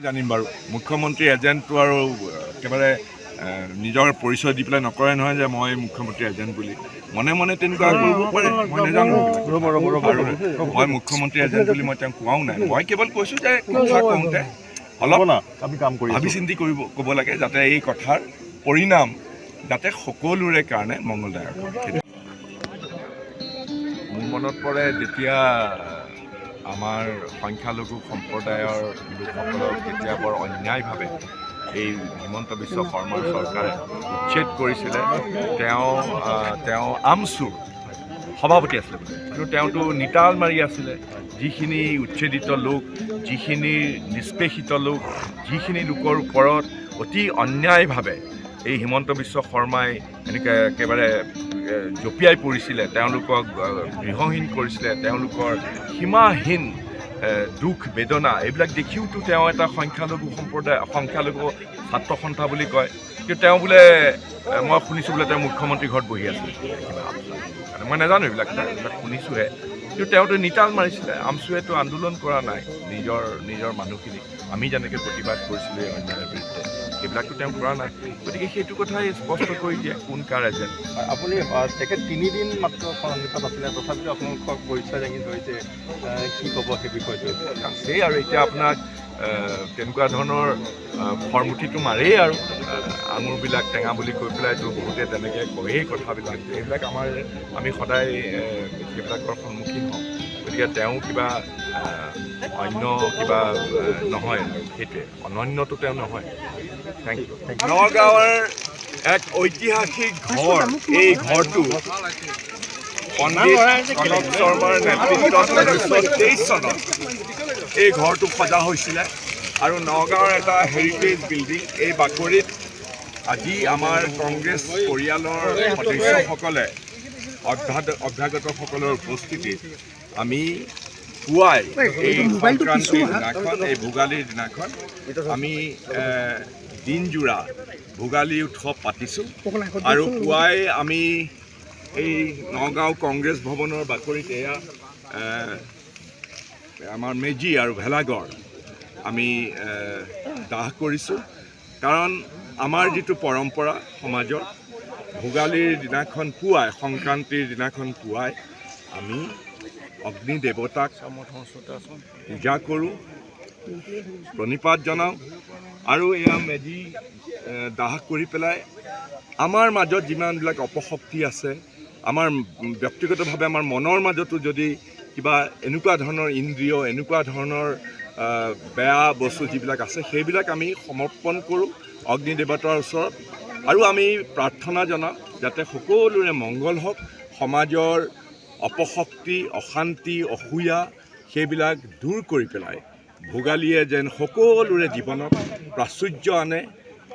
জানিম বাৰু মুখ্যমন্ত্ৰী এজেণ্টটো আৰু একেবাৰে নিজৰ পৰিচয় দি পেলাই নকৰে নহয় যে মই মুখ্যমন্ত্ৰী এজেণ্ট বুলি মনে মনে তেনেকুৱা কৰিব পাৰে মই নাজানো আৰু মই মুখ্যমন্ত্ৰী এজেণ্ট বুলি মই তেওঁক কোৱাও নাই মই কেৱল কৈছোঁ যে কথা কওঁতে অলপ ভাবি চিন্তি ক'ব লাগে যাতে এই কথাৰ পৰিণাম যাতে সকলোৰে কাৰণে মংগলদায়ক হয়। মোৰ মনত পৰে যেতিয়া আমাৰ সংখ্যালঘু সম্প্ৰদায়ৰ লোকসকলক যেতিয়া বৰ অন্যায়ভাৱে এই হিমন্ত বিশ্ব শৰ্মাৰ চৰকাৰে উচ্ছেদ কৰিছিলে তেওঁ আমছুৰ সভাপতি আছিলে কিন্তু তেওঁতো নিতাল মাৰি আছিলে যিখিনি উচ্ছেদিত লোক যিখিনি নিষ্পেষিত লোক যিখিনি লোকৰ ওপৰত অতি অন্যায়ভাৱে এই হিমন্ত বিশ্ব শৰ্মাই এনেকৈ একেবাৰে জঁপিয়াই পৰিছিলে তেওঁলোকক গৃহহীন কৰিছিলে তেওঁলোকৰ সীমাহীন দুখ বেদনা এইবিলাক দেখিওতো তেওঁ এটা সংখ্যালঘু ছাত্ৰ সন্থা বুলি কয় কিন্তু তেওঁ বোলে মই শুনিছোঁ বোলে তেওঁ মুখ্যমন্ত্ৰীৰ ঘৰত বহি আছিলে মই নাজানো এইবিলাক শুনিছোঁহে কিন্তু তেওঁতো নিতাল মাৰিছিলে আমছুৱেতো আন্দোলন কৰা নাই নিজৰ মানুহখিনি আমি যেনেকৈ প্ৰতিবাদ কৰিছিলোঁ এই অন্যায়ৰ বিৰুদ্ধে সেইবিলাকতো তেওঁ কৰা নাই গতিকে সেইটো কথাই স্পষ্ট কৰি দিয়ে কোন কাৰ এজেণ্ট আপুনি তেখেত 3 দিন মাত্ৰ সন্মিলনত আছিলে তথাপিও আপোনালোকক পৰিচয় দাঙি ধৰিছে কি ক'ব সেই বিষয়টো আছেই আৰু এতিয়া আপোনাক তেনেকুৱা ধৰণৰ ফৰ্মুঠিটো মাৰেই আৰু আঙুৰবিলাক টেঙা বুলি কৈ পেলাইতো বহুতে তেনেকৈ কয়েই কথাবিলাক এইবিলাক আমি সদায় সেইবিলাকৰ সন্মুখীন হওঁ গতিকে তেওঁ কিবা অন্য কিবা নহয় সেইটোৱে অনন্যটো তেওঁ নহয়। Thank you. নগাঁৱৰ এক ঐতিহাসিক ঘৰ এই ঘৰটো পণ্ডিত কনক শৰ্মাৰ নেতৃত্বত 1923 চনত এই ঘৰটো সজা হৈছিলে আৰু নগাঁৱৰ এটা হেৰিটেজ বিল্ডিং এই বাকৰিত আজি আমাৰ কংগ্ৰেছ পৰিয়ালৰ সদস্যসকলে অভ্যাগতসকলৰ উপস্থিতিত আমি পুৱাই এই সংক্ৰান্তিৰ দিনাখন এই ভোগালীৰ দিনাখন আমি দিনজোৰা ভোগালী উৎসৱ পাতিছোঁ আৰু পুৱাই আমি এই নগাঁও কংগ্ৰেছ ভৱনৰ বাকৰিত এয়া আমাৰ মেজি আৰু ভেলাঘৰ আমি দাহ কৰিছোঁ কাৰণ আমাৰ যিটো পৰম্পৰা সমাজৰ ভোগালীৰ দিনাখন পুৱাই সংক্ৰান্তিৰ দিনাখন পুৱাই আমি অগ্নি দেৱতাক পূজা কৰোঁ প্ৰণিপাত জনাওঁ আৰু এয়া মেজি দাহ কৰি পেলাই আমাৰ মাজত যিমানবিলাক অপশক্তি আছে আমাৰ ব্যক্তিগতভাৱে আমাৰ মনৰ মাজতো যদি কিবা এনেকুৱা ধৰণৰ ইন্দ্ৰিয় এনেকুৱা ধৰণৰ বেয়া বস্তু যিবিলাক আছে সেইবিলাক আমি সমৰ্পণ কৰোঁ অগ্নি দেৱতাৰ ওচৰত আৰু আমি প্ৰাৰ্থনা জনাওঁ যাতে সকলোৰে মংগল হওক সমাজৰ অপশক্তি অশান্তি অসূয়া সেইবিলাক দূৰ কৰি পেলাই ভোগালীয়ে যেন সকলোৰে জীৱনত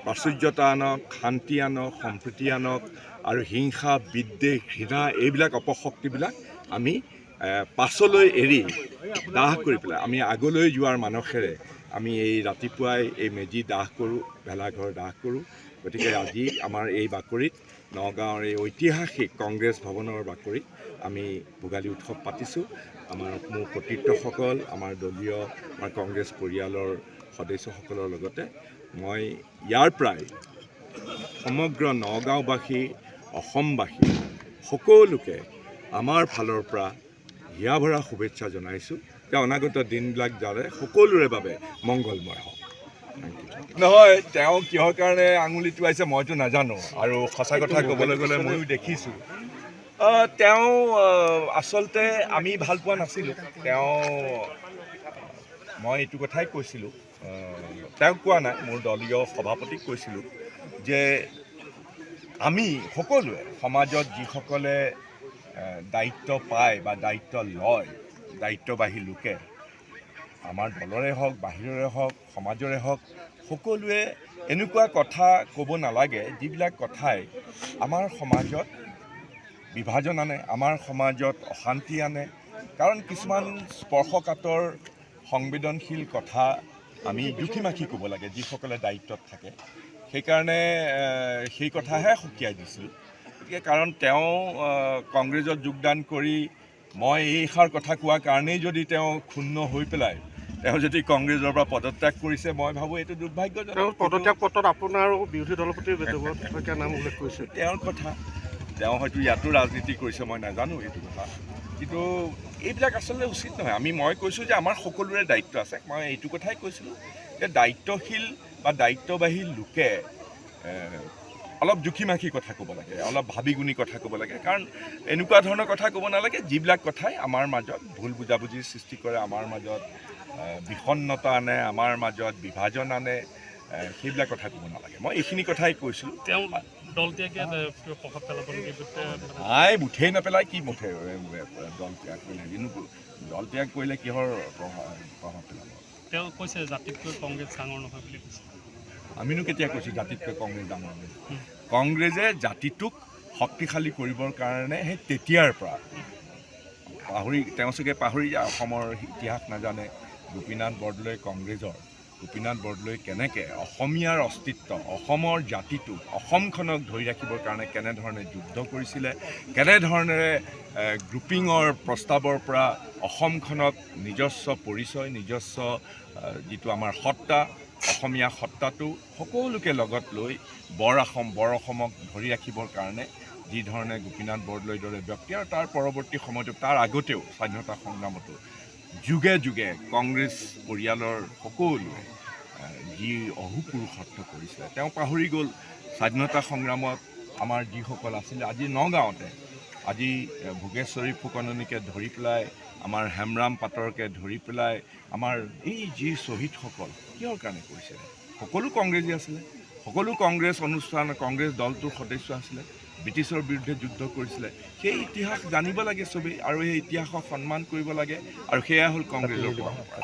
প্ৰাচুৰ্যতা আনক শান্তি আনক সম্প্ৰীতি আনক আৰু হিংসা বিদ্বেষ ঘৃণা এইবিলাক অপশক্তিবিলাক আমি পাছলৈ এৰি দাহ কৰি পেলাই আমি আগলৈ যোৱাৰ মানসেৰে আমি এই ৰাতিপুৱাই এই মেজি দাহ কৰোঁ ভেলাঘৰ দাহ কৰোঁ গতিকে আজি আমাৰ এই বাকৰিত নগাঁৱৰ এই ঐতিহাসিক কংগ্ৰেছ ভৱনৰ বাকৰিত আমি ভোগালী উৎসৱ পাতিছোঁ মোৰ সতীৰ্থসকল আমাৰ দলীয় আমাৰ কংগ্ৰেছ পৰিয়ালৰ সদস্যসকলৰ লগতে মই ইয়াৰ পৰাই সমগ্ৰ নগাঁওবাসী অসমবাসী সকলোকে আমাৰ ফালৰ পৰা হিয়া ভৰা শুভেচ্ছা জনাইছোঁ যে অনাগত দিনবিলাক যাতে সকলোৰে বাবে মংগলময় হওক। নহয় তেওঁ কিহৰ কাৰণে আঙুলি টোৱাইছে মইতো নাজানো আৰু সঁচা কথা ক'বলৈ গ'লে ময়ো দেখিছোঁ তেওঁ আচলতে আমি ভাল পোৱা নাছিলোঁ মই এইটো কথাই কৈছিলোঁ তেওঁক কোৱা নাই মোৰ দলীয় সভাপতিক কৈছিলোঁ যে আমি সকলোৱে সমাজত যিসকলে দায়িত্ব পায় বা দায়িত্ব লয় দায়িত্ববাহী লোকে আমাৰ দলৰে হওক বাহিৰৰে হওক সমাজৰে হওক সকলোৱে এনেকুৱা কথা ক'ব নালাগে যিবিলাক কথাই আমাৰ সমাজত বিভাজন আনে আমাৰ সমাজত অশান্তি আনে কাৰণ কিছুমান স্পৰ্শকাতৰ সংবেদনশীল কথা আমি দুখিমাখি ক'ব লাগে যিসকলে দায়িত্বত থাকে সেইকাৰণে সেই কথাহে সকীয়াই দিছিলোঁ গতিকে কাৰণ তেওঁ কংগ্ৰেছত যোগদান কৰি মই এইষাৰ কথা কোৱাৰ কাৰণেই যদি তেওঁ ক্ষুণ্ণ হৈ পেলাই তেওঁ যদি কংগ্ৰেছৰ পৰা পদত্যাগ কৰিছে মই ভাবোঁ এইটো দুৰ্ভাগ্যজনক। তেওঁ পদত্যাগ পত্ৰত আপোনাৰ বিৰোধী দলৰ প্ৰতি দেৱব্ৰত শইকীয়াৰ নাম উল্লেখ কৰিছে। তেওঁৰ কথা, তেওঁ হয়তো ইয়াতো ৰাজনীতি কৰিছে মই নাজানো এইটো কথা, কিন্তু এইবিলাক আচলতে উচিত নহয়। মই কৈছোঁ যে আমাৰ সকলোৰে দায়িত্ব আছে। মই এইটো কথাই কৈছিলোঁ যে দায়িত্বশীল বা দায়িত্ববাহী লোকে অলপ জুখি মাখি কথা ক'ব লাগে, অলপ ভাবি গুণি কথা ক'ব লাগে। কাৰণ এনেকুৱা ধৰণৰ কথা ক'ব নালাগে যিবিলাক কথাই আমাৰ মাজত ভুল বুজাবুজিৰ সৃষ্টি কৰে, আমাৰ মাজত বিষণ্ণতা আনে, আমাৰ মাজত বিভাজন আনে, সেইবিলাক কথা ক'ব নালাগে। মই এইখিনি কথাই কৈছিলোঁ। তেওঁ দল ত্যাগে প্ৰভাৱ পেলাব নেকি? মুঠেই নেপেলাই, কি মুঠে দল ত্যাগ কৰিলে, দল ত্যাগ কৰিলে কিহৰ প্ৰভাৱ পেলাব? তেওঁ কৈছে জাতিতকৈ কংগ্ৰেছ ডাঙৰ নহয় বুলি কৈছে। আমিনো কেতিয়া কৈছোঁ জাতিতকৈ কংগ্ৰেছ ডাঙৰ বুলি? কংগ্ৰেছে জাতিটোক শক্তিশালী কৰিবৰ কাৰণে সেই তেতিয়াৰ পৰা তেওঁ চাগে পাহৰি যায়, অসমৰ ইতিহাস নাজানে। গোপীনাথ বৰদলৈ গোপীনাথ বৰদলৈ কেনেকৈ অসমীয়াৰ অস্তিত্ব, অসমৰ জাতিটোক, অসমখনক ধৰি ৰাখিবৰ কাৰণে কেনেধৰণে যুদ্ধ কৰিছিলে, কেনেধৰণেৰে গ্ৰুপিঙৰ প্ৰস্তাৱৰ পৰা অসমখনক নিজস্ব পৰিচয়, নিজস্ব যিটো আমাৰ সত্তা, অসমীয়া সত্তাটো সকলোকে লগত লৈ বৰ অসমক ধৰি ৰাখিবৰ কাৰণে যি ধৰণে গোপীনাথ বৰদলৈৰ দৰে ব্যক্তি আৰু তাৰ পৰৱৰ্তী সময়তো তাৰ আগতেও স্বাধীনতা সংগ্ৰামতো যুগে যুগে কংগ্ৰেছ পৰিয়ালৰ সকলোৱে যি অহুপুৰুষাৰ্থ কৰিছিলে তেওঁ পাহৰি গ'ল। স্বাধীনতা সংগ্ৰামত আমাৰ যিসকল আছিলে, আজি নগাঁৱতে আজি ভোগেশ্বৰী ফুকননীকে ধৰি পেলাই, আমাৰ হেমৰাম পাটৰকে ধৰি পেলাই, আমাৰ এই যি শ্বহীদসকল কিহৰ কাৰণে কৰিছিলে? সকলো কংগ্ৰেছী আছিলে, সকলো কংগ্ৰেছ কংগ্ৰেছ দলটোৰ সদস্য আছিলে, ব্ৰিটিছৰ বিৰুদ্ধে যুদ্ধ কৰিছিলে। সেই ইতিহাস জানিব লাগে চবেই, আৰু সেই ইতিহাসক সন্মান কৰিব লাগে, আৰু সেয়া হ'ল কংগ্ৰেছৰ পৰম্পৰা।